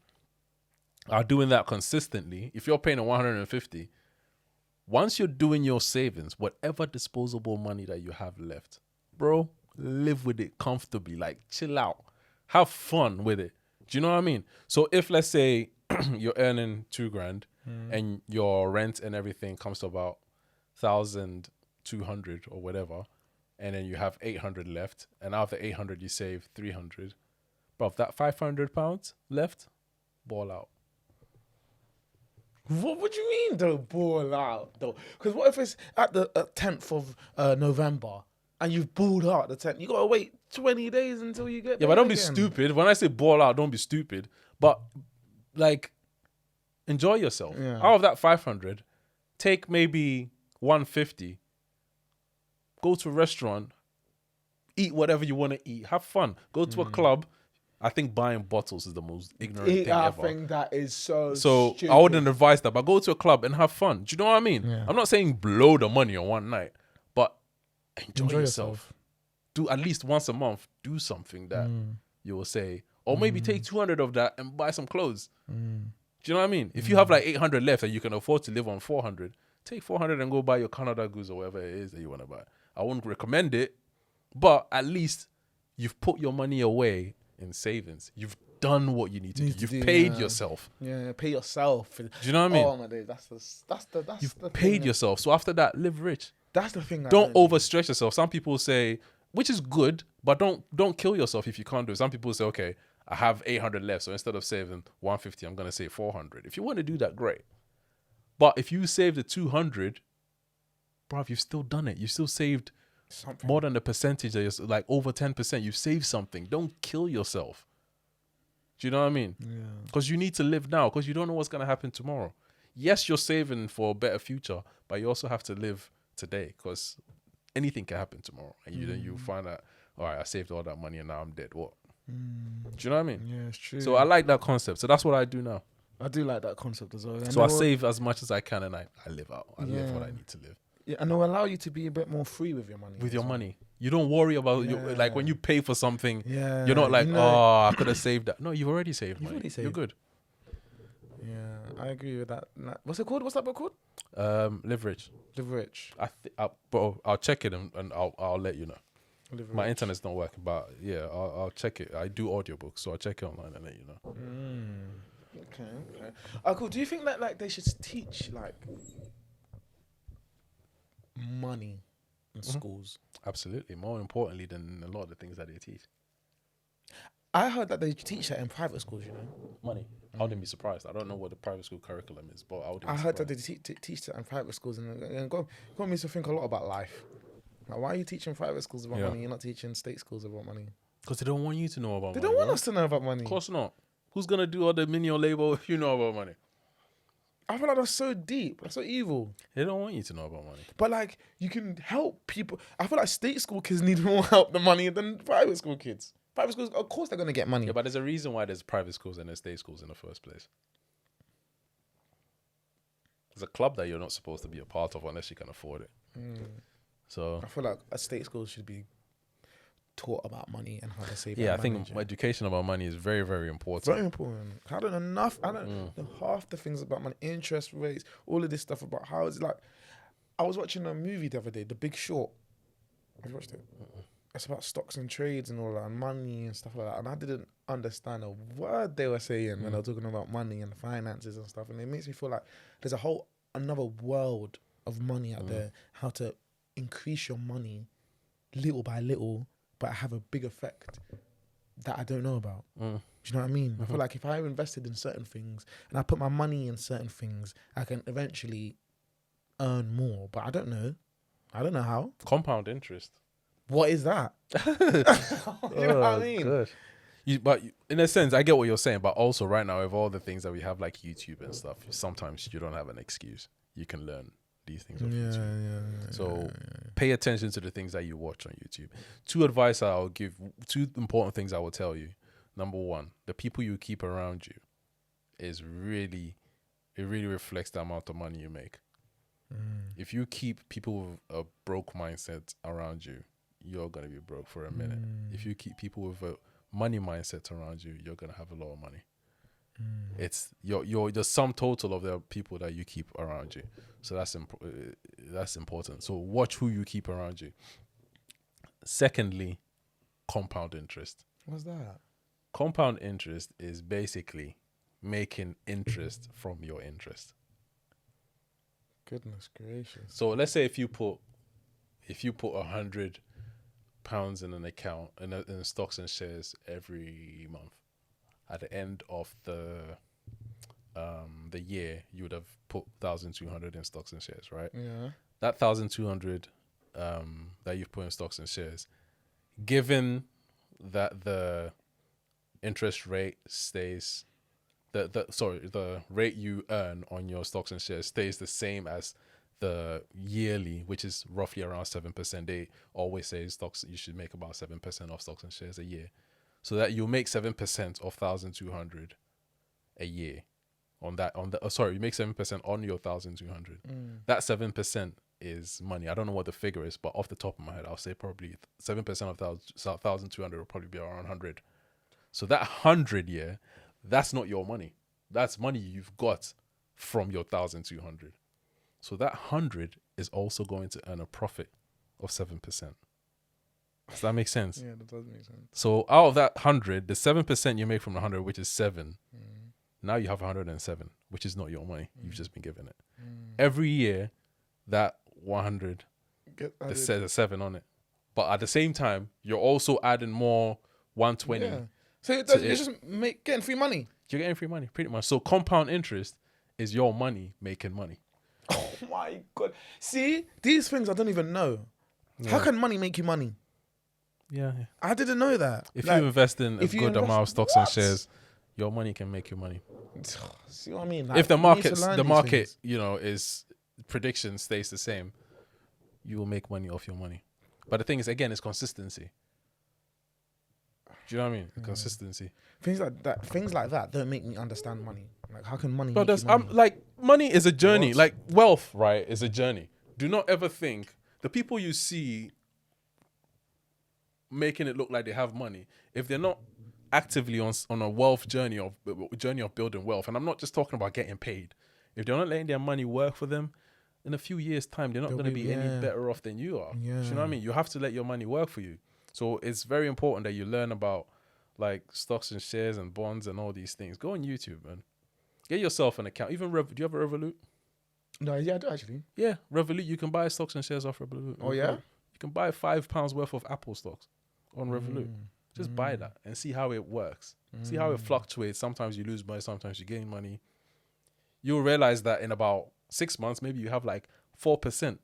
are doing that consistently, if you're paying a 150, once you're doing your savings, whatever disposable money that you have left, bro, live with it comfortably. Like, chill out. Have fun with it. Do you know what I mean? So if, let's say, you're earning $2,000 and your rent and everything comes to about 1,200 or whatever, and then you have 800 left, and out of the 800 you save 300, bro, that £500 left, ball out.
What would you mean, though, ball out, though? Because what if it's at the 10th of November and you've balled out the 10th? You got to wait 20 days until you get.
Yeah, but don't be stupid. When I say ball out, don't be stupid. But, like, enjoy yourself. Yeah. Out of that 500, take maybe 150, go to a restaurant, eat whatever you want to eat, have fun. Go to a club, I think buying bottles is the most ignorant thing
I
ever.
think that is so
So
stupid.
I wouldn't advise that, but go to a club and have fun. Do you know what I mean?
Yeah.
I'm not saying blow the money on one night, but enjoy
Enjoy
yourself.
yourself.
Do at least once a month, do something that
Mm.
you will say, or maybe take 200 of that and buy some clothes.
Mm.
Do you know what I mean? If you have like 800 left and you can afford to live on 400, take 400 and go buy your Canada Goose or whatever it is that you want to buy. I wouldn't recommend it, but at least you've put your money away in savings. You've done what you need to do. You've paid yourself.
Yeah, pay yourself.
Do you know what I mean?
Oh my days, that's the
You've paid
thing.
yourself. So after that, live rich.
That's the thing.
Don't overstretch yourself. Some people say, which is good, but don't kill yourself if you can't do it. Some people say, okay, I have 800 left, so instead of saving 150, I'm gonna save 400. If you want to do that, great. But if you save the 200, bruv, you've still done it. You've still saved
something.
more than the percentage that you're like over 10%. You've saved something. Don't kill yourself. Do you know what I mean?
Yeah.
Because you need to live now, because you don't know what's gonna happen tomorrow. Yes, you're saving for a better future, but you also have to live today, because anything can happen tomorrow, and then you find out, all right, I saved all that money and now I'm dead. What? Do you know what I mean?
Yeah, it's true.
So I like that concept. So that's what I do now.
I do like that concept as well.
So I save as much as I can, and I live out. I live what I need to live.
Yeah, and it'll allow you to be a bit more free with your money.
With your money, you don't worry about like when you pay for something.
Yeah,
you're not like, oh, I could have saved that. No, you've already saved money.
already saved.
You're good.
Yeah, I agree with that. What's it called? What's that book called?
Live rich.
Live Rich.
Bro, I'll check it and I'll let you know.
Live
My
Rich.
internet's not working, but yeah, I'll check it. I do audiobooks, so I'll check it online and let you know.
Okay. Oh, cool. Do you think that like they should teach like money in schools?
Absolutely. More importantly than a lot of the things that they teach.
I heard that they teach that in private schools. You know,
Money. I wouldn't be surprised. I don't know what the private school curriculum is, but I would.
I heard that they teach that in private schools, and it got me to think a lot about life. Like, why are you teaching private schools about money? You're not teaching state schools about money.
Because they don't want you to know about
They
money.
don't want
bro.
us to know about money.
Of course not. Who's gonna do all the menial labor if you know about money?
I feel like that's so deep. That's so evil.
They don't want you to know about money.
But like, you can help people. I feel like state school kids need more help than money than private school kids. Private schools, of course, they're gonna get money.
Yeah, but there's a reason why there's private schools and there's state schools in the first place. There's a club that you're not supposed to be a part of unless you can afford it. So
I feel like a state school should be taught about money and how to save.
yeah, I
and
think
manage it.
education about money is very, very important.
Very important. I don't know enough. I don't know half the things about money, interest rates, all of this stuff about how it's like. I was watching a movie the other day, The Big Short. Have you watched it? It's about stocks and trades and all that, and money and stuff like that. And I didn't understand a word they were saying when they were talking about money and finances and stuff. And it makes me feel like there's another world of money out there, how to increase your money little by little, but have a big effect that I don't know about. Do you know what I mean? I feel like if I invested in certain things and I put my money in certain things, I can eventually earn more. But I don't know. I don't know how.
Compound interest.
What is that? You know what I mean?
Good. But in a sense, I get what you're saying. But also, right now, with all the things that we have, like YouTube and stuff, sometimes you don't have an excuse. You can learn these things off YouTube. So pay attention to the things that you watch on YouTube. Two important things I will tell you. Number one, the people you keep around you it really reflects the amount of money you make. If you keep people with a broke mindset around you, you're going to be broke for a minute. If you keep people with a money mindset around you, you're going to have a lot of money. It's you're the sum total of the people that you keep around you. So that's important. So watch who you keep around you. Secondly, compound interest.
What's that?
Compound interest is basically making interest from your interest.
Goodness gracious.
So let's say if you put £100 in an account in stocks and shares every month, at the end of the year you would have put 1,200 in stocks and shares, right?
Yeah.
That 1,200 that you've put in stocks and shares, given that the interest rate stays the rate you earn on your stocks and shares stays the same as the yearly, which is roughly around 7%. They always say stocks, you should make about 7% of stocks and shares a year. so that you'll make 7% of 1,200 a year on that. You make 7% on your 1,200. That 7% is money. I don't know what the figure is, but off the top of my head, I'll say probably 7% of 1,200 will probably be around 100. So that 100, that's not your money. That's money you've got from your 1,200. So that 100 is also going to earn a profit of 7%. Does that make sense?
Yeah, that does make sense.
So out of that 100, the 7% you make from the 100, which is 7, now you have 107, which is not your money. You've just been given it. Every year, that 100, there's a 7 on it. But at the same time, you're also adding more 120.
Yeah. So it's just getting free money.
You're getting free money, pretty much. So compound interest is your money making money.
Oh my God. See, these things I don't even know.
Yeah.
How can money make you money?
Yeah.
I didn't know that.
If you invest in a good amount of stocks and shares, your money can make you money.
See what I mean?
If the market, is prediction stays the same, you will make money off your money. But the thing is, again, it's consistency. Do you know what I mean? Consistency.
Things like that don't make me understand money. Like, how can money
But
make you money?
money is a journey.
What?
Like wealth, right, is a journey. Do not ever think the people you see making it look like they have money, if they're not actively on a wealth journey of building wealth, and I'm not just talking about getting paid. If they're not letting their money work for them, in a few years' time, they're not going to be any better off than you are.
Yeah.
Do you know what I mean? You have to let your money work for you. So it's very important that you learn about like stocks and shares and bonds and all these things. Go on YouTube, man. Get yourself an account. Even do you have a Revolut?
No, yeah, I do actually.
Yeah, Revolut. You can buy stocks and shares off Revolut.
Oh yeah.
You can buy £5 worth of Apple stocks on Revolut. Just buy that and see how it works. See how it fluctuates. Sometimes you lose money, sometimes you gain money. You'll realize that in about 6 months, maybe you have like 4%,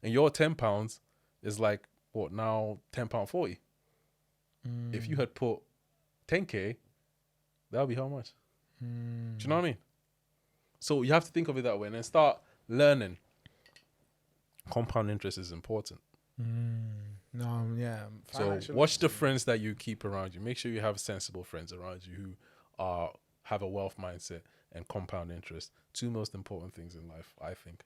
and your £10 is like what now £10.40. If you had put 10k, that would be how much? Do you know what I mean? So you have to think of it that way and then start learning. Compound interest is important.
No, yeah.
So watch the friends that you keep around you. Make sure you have sensible friends around you who have a wealth mindset and compound interest. 2 most important things in life, I think.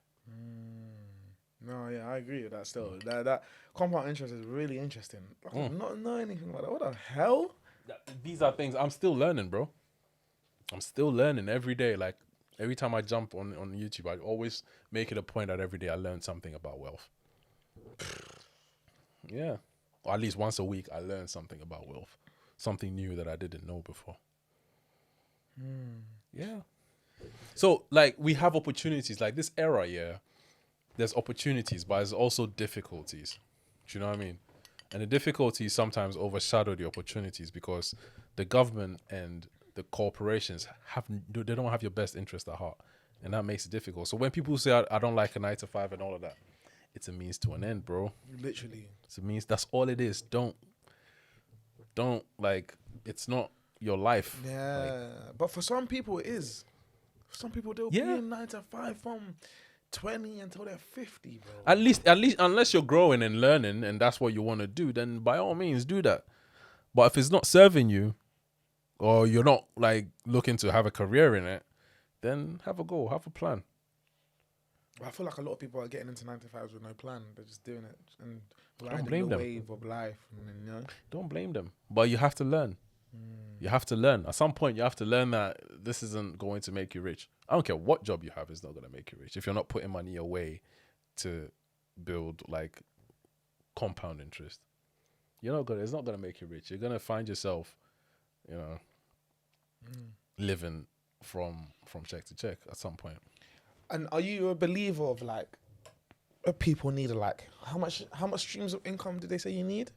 No, yeah, I agree with that still. That compound interest is really interesting. I do not know anything about that. What the hell?
These are things I'm still learning, bro. I'm still learning every day. Like every time I jump on YouTube, I always make it a point that every day I learn something about wealth. Yeah. Or at least once a week, I learn something about wealth. Something new that I didn't know before. Yeah. So, like, we have opportunities. Like, this era, there's opportunities, but there's also difficulties. Do you know what I mean? And the difficulties sometimes overshadow the opportunities because the government and the corporations they don't have your best interest at heart. And that makes it difficult. So when people say, I don't like a 9 to 5 and all of that, it's a means to an end, bro.
Literally.
It's a means. That's all it is. Don't like, it's not your life.
Yeah. But for some people, it is. For some people, they'll be in 9 to 5 from 20 until they're 50, bro.
At least, unless you're growing and learning and that's what you want to do, then by all means do that. But if it's not serving you, or you're not like looking to have a career in it, then have a goal, have a plan.
I feel like a lot of people are getting into 9 to 5s with no plan. They're just doing it and
Don't
riding
blame
the
them.
wave of life. And then,
Don't blame them. But you have to learn. You have to learn. At some point, you have to learn that this isn't going to make you rich. I don't care what job you have, it's not going to make you rich. If you're not putting money away to build like compound interest, it's not going to make you rich. You're going to find yourself, living from check to check at some point.
And are you a believer of like, people need like, how much streams of income did they say you need?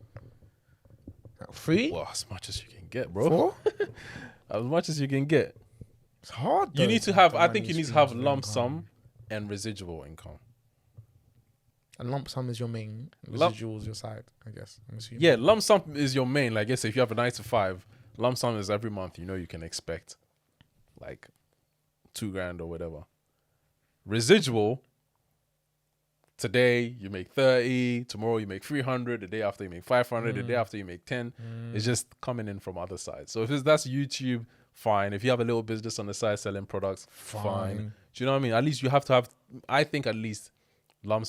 Like 3?
Well, as much as you can get, bro.
4?
As much as you can get.
It's hard.
You
though,
need to have, I
find
think you
these
need to have
streams of
lump
income.
sum and residual income.
And lump sum is your main, residuals your side, I guess. I'm assuming.
Yeah, lump sum is your main. Like, if you have a 9 to 5, lump sum is every month. You can expect like $2,000 or whatever. Residual, today you make 30, tomorrow you make 300, the day after you make 500, the day after you make 10. It's just coming in from other sides. So if that's YouTube, fine. If you have a little business on the side selling products, fine. Do you know what I mean? At least you have to have, I think at least one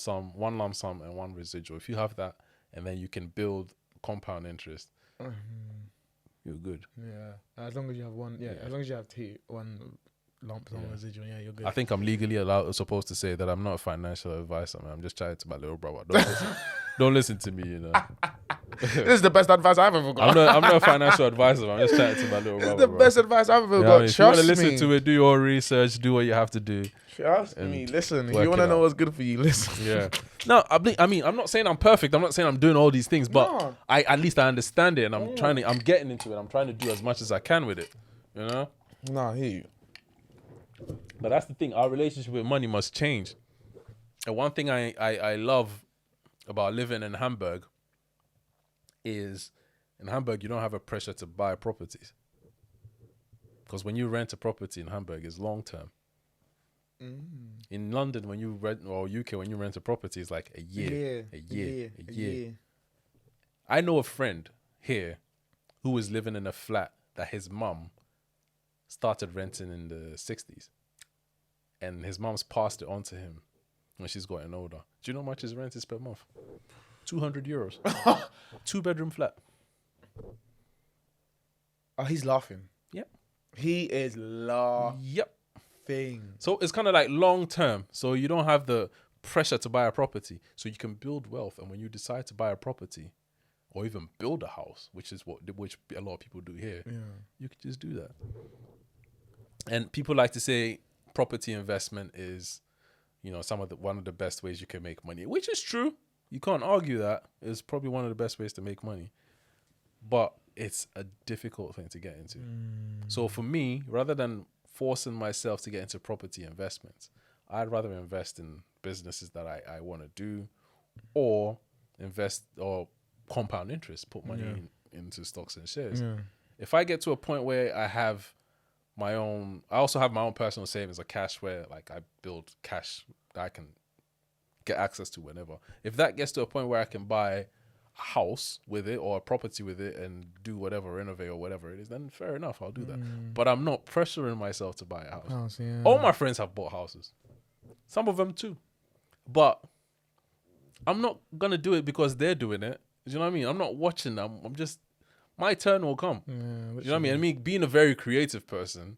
lump sum and one residual. If you have that, and then you can build compound interest, you're good.
Yeah, as long as you have one. Yeah, as long as you have one lump sum residual. Yeah, you're good.
I think I'm legally supposed to say that I'm not a financial advisor, man. I'm just chatting to my little brother. Don't listen to me, you know.
This is the best advice I've ever got.
I'm not a financial advisor, man. I'm just chatting to my little brother.
This is the best advice I've ever got.
If you want to
Trust
listen
me.
to it, do your research, do what you have to do.
Trust me. Listen, if
work
you want
it
to know
out.
what's good for you, listen.
Yeah. No, I mean, I'm not saying I'm perfect. I'm not saying I'm doing all these things, but
No.
at least I understand it, and I'm getting into it. I'm trying to do as much as I can with it, you know.
Nah, I hear you.
But that's the thing. Our relationship with money must change. And one thing I love about living in Hamburg is in Hamburg you don't have a pressure to buy properties. Because when you rent a property in Hamburg, it's long term. In London, when you rent, or UK, when you rent a property, it's like a year. I know a friend here who was living in a flat that his mum started renting in the 60s. And his mum's passed it on to him when she's gotten older. Do you know how much his rent is per month? 200 euros. 2-bedroom flat.
Oh, he's laughing.
Yep.
He is laughing.
Yep. So it's kind of like long term. So you don't have the pressure to buy a property. So you can build wealth. And when you decide to buy a property or even build a house, which a lot of people do here, you can just do that. And people like to say property investment is, you know, one of the best ways you can make money, which is true. You can't argue that. It's probably one of the best ways to make money. But it's a difficult thing to get into. So for me, rather than forcing myself to get into property investments, I'd rather invest in businesses that I want to do, or invest or compound interest, put money into stocks and shares. If I get to a point where I also have my own personal savings of cash, where like I build cash that I can get access to whenever. If that gets to a point where I can buy a house with it or a property with it and do whatever, renovate or whatever it is, then fair enough, I'll do that. But I'm not pressuring myself to buy a house. All my friends have bought houses. Some of them too. But I'm not going to do it because they're doing it. Do you know what I mean? I'm not watching them. I'm just, my turn will come. You know what I mean? And me being a very creative person,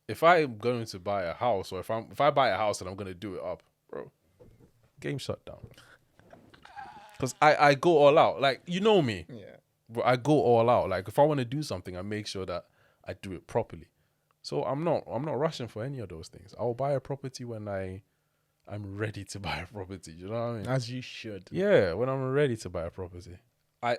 if I'm going to buy a house, or if I buy a house and I'm going to do it up, bro, game shut down. Because I go all out. Like, you know me.
Yeah.
Bro, I go all out. Like, if I want to do something, I make sure that I do it properly. So I'm not rushing for any of those things. I'll buy a property when I'm ready to buy a property. You know what I mean?
As you should.
Yeah, when I'm ready to buy a property. When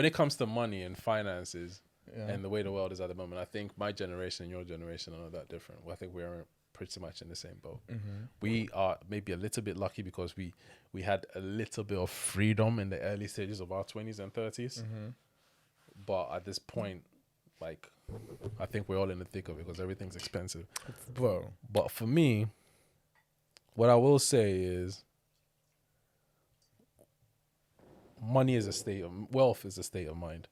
it comes to money and finances and the way the world is at the moment, I think my generation and your generation are not that different. I think we're pretty much in the same boat. We are maybe a little bit lucky because we had a little bit of freedom in the early stages of our 20s and 30s. But at this point, like, I think we're all in the thick of it because everything's expensive.
Bro.
But for me, what I will say is wealth is a state of mind.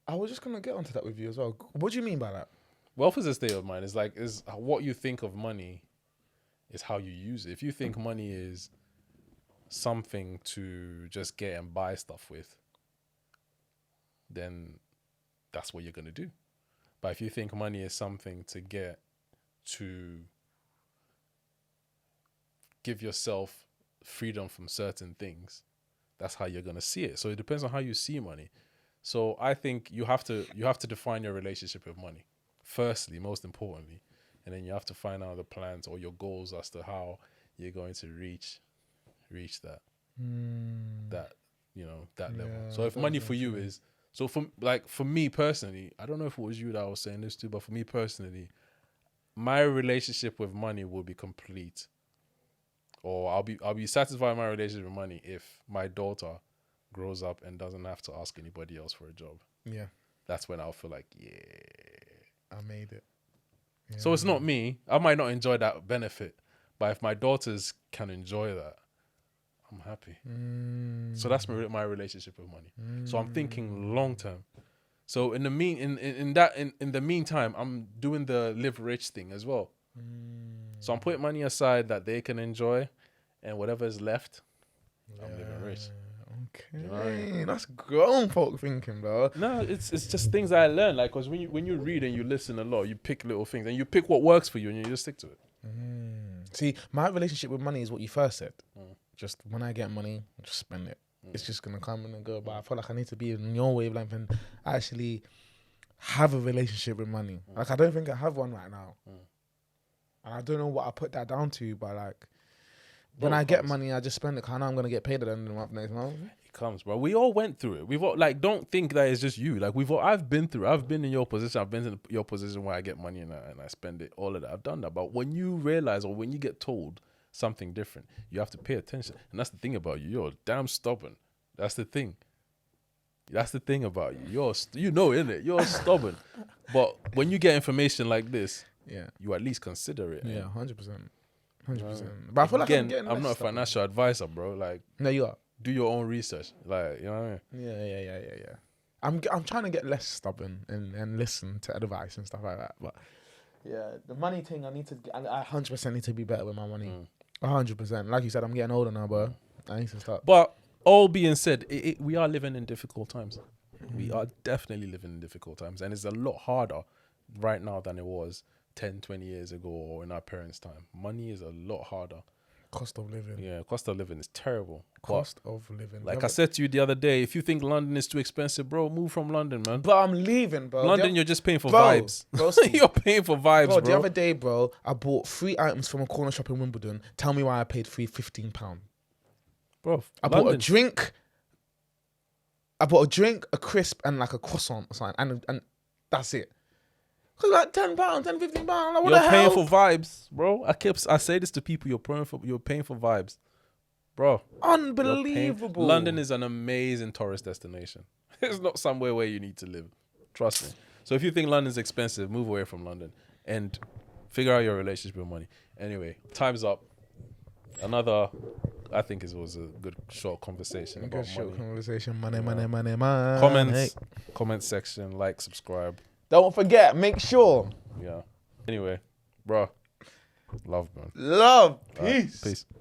I was just going to get onto that with you as well. What do you mean by that?
Wealth is a state of mind. Is what you think of money is how you use it. If you think money is something to just get and buy stuff with, then that's what you're going to do. But if you think money is something to get to give yourself freedom from certain things, that's how you're going to see it. So it depends on how you see money. So I think you have to define your relationship with money. Firstly, most importantly, and then you have to find out the plans or your goals as to how you're going to reach that level. So if money for you is, so for me personally, I don't know if it was you that I was saying this to, but for me personally, my relationship with money will be complete, or I'll be satisfied with my relationship with money if my daughter grows up and doesn't have to ask anybody else for a job.
Yeah.
That's when I'll feel like, yeah,
I made it.
So it's not me. I might not enjoy that benefit, but if my daughters can enjoy that, I'm happy. So that's my relationship with money. So I'm thinking long term. So in the meantime, I'm doing the live rich thing as well. So I'm putting money aside that they can enjoy, and whatever is left, I'm living rich.
Okay,
You know what I mean?
that's grown folk thinking, bro.
No, it's just things I learned. Like, cause when you read and you listen a lot, you pick little things and you pick what works for you and you just stick to it.
See, my relationship with money is what you first said. Just when I get money, just spend it. It's just gonna come and go. But I feel like I need to be in your wavelength and actually have a relationship with money. Like, I don't think I have one right now, and I don't know what I put that down to. But like, when I get money, I just spend it. 'Cause I know I'm gonna get paid at the end of the month next month.
It comes, bro. We all went through it. We've all, like, don't think that it's just you. Like, I've been through. I've been in your position. I've been in your position where I get money and I spend it. All of that. I've done that. But when you realize, or when you get told something different, you have to pay attention. And that's the thing about you. You're damn stubborn. That's the thing. That's the thing about you. Innit? You're stubborn. But when you get information like this, you at least consider it.
Yeah, 100%. 100%. But I feel like
I'm not a financial advisor, bro. Like,
no, you are.
Do your own research. Like, you know what I
mean? Yeah. I'm trying to get less stubborn and listen to advice and stuff like that. But yeah, the money thing, I 100% need to be better with my money. 100%. Like you said, I'm getting older now, bro. I need to start.
But all being said, we are living in difficult times. We are definitely living in difficult times. And it's a lot harder right now than it was 10, 20 years ago or in our parents' time. Money is a lot harder.
Cost of living.
Yeah, cost of living is terrible.
Cost of living.
Like I said to you the other day, if you think London is too expensive, bro, move from London, man.
But I'm leaving, bro.
London, you're just paying for vibes. You're paying for vibes, bro.
The other day, bro, I bought 3 items from a corner shop in Wimbledon. Tell me why I paid £15.
Bro,
I bought a drink, a crisp, and like a croissant or something, and that's it. Cause like £10, £15. Like, what
you're paying for vibes, bro. I say this to people. You're paying for vibes, bro.
Unbelievable.
London is an amazing tourist destination. It's not somewhere where you need to live. Trust me. So if you think London's expensive, move away from London and figure out your relationship with money. Anyway, time's up. I think it was a good short conversation about money. Money. Comment section, like, subscribe.
Don't forget, make sure.
Yeah. Anyway, bro. Love, man.
Love. Peace.
Peace.